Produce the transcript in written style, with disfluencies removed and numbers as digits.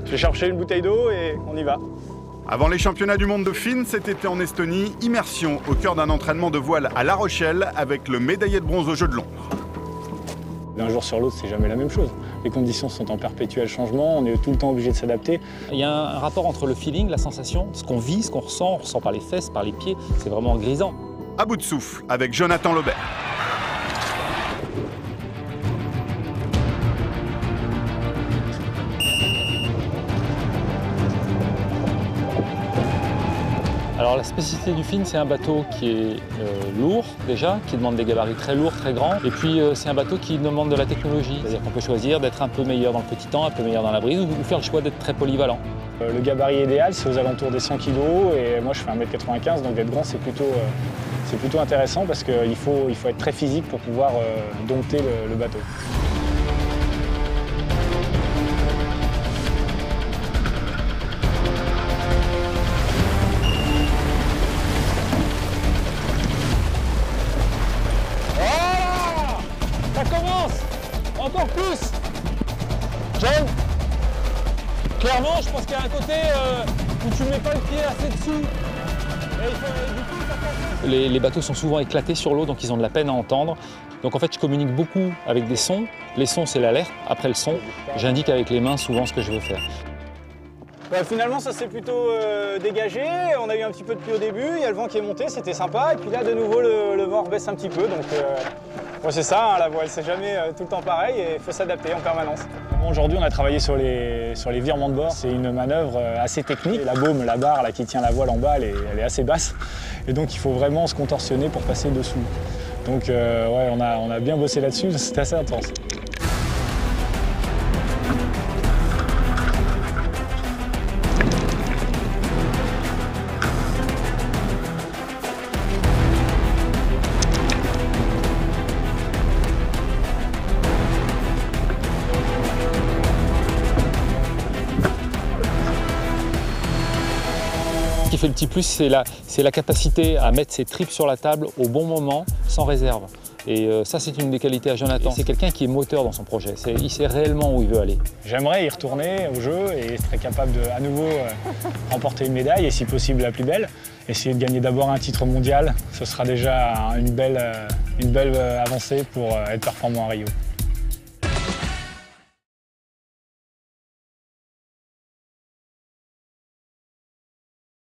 Je vais chercher une bouteille d'eau et on y va. Avant les championnats du monde de Finn cet été en Estonie, immersion au cœur d'un entraînement de voile à La Rochelle avec le médaillé de bronze aux Jeux de Londres. D'un jour sur l'autre, c'est jamais la même chose. Les conditions sont en perpétuel changement, on est tout le temps obligé de s'adapter. Il y a un rapport entre le feeling, la sensation, ce qu'on vit, ce qu'on ressent, on ressent par les fesses, par les pieds, c'est vraiment grisant. À bout de souffle avec Jonathan Lobert. Alors la spécificité du Finn, c'est un bateau qui est lourd déjà, qui demande des gabarits très lourds, très grands. Et puis c'est un bateau qui demande de la technologie. C'est-à-dire qu'on peut choisir d'être un peu meilleur dans le petit temps, un peu meilleur dans la brise, ou faire le choix d'être très polyvalent. Le gabarit idéal, c'est aux alentours des 100 kg et moi je fais 1m95, donc d'être grand c'est plutôt intéressant parce qu'il faut être très physique pour pouvoir dompter le bateau. Ça commence! Encore plus! John, clairement, je pense qu'il y a un côté où tu ne mets pas le pied assez dessus. Et du coup, ça passe. Les bateaux sont souvent éclatés sur l'eau, donc ils ont de la peine à entendre. Donc en fait, je communique beaucoup avec des sons. Les sons, c'est l'alerte. Après le son, j'indique avec les mains souvent ce que je veux faire. Bah, finalement, ça s'est plutôt dégagé. On a eu un petit peu de pluie au début. Il y a le vent qui est monté, c'était sympa. Et puis là, de nouveau, le vent rebaisse un petit peu. Donc, bon, c'est ça, hein, la voile, c'est jamais tout le temps pareil et il faut s'adapter en permanence. Bon, aujourd'hui, on a travaillé sur les virements de bord. C'est une manœuvre assez technique. La baume, la barre là, qui tient la voile en bas, elle est assez basse. Et donc, il faut vraiment se contorsionner pour passer dessous. Donc, ouais, on a bien bossé là-dessus. C'était assez intense. Ce qui fait le petit plus, c'est la capacité à mettre ses tripes sur la table au bon moment, sans réserve. Et ça, c'est une des qualités à Jonathan. C'est quelqu'un qui est moteur dans son projet. Il sait réellement où il veut aller. J'aimerais y retourner au jeu et être capable de, à nouveau, remporter une médaille, et si possible la plus belle. Essayer de gagner d'abord un titre mondial, ce sera déjà une belle avancée pour être performant à Rio.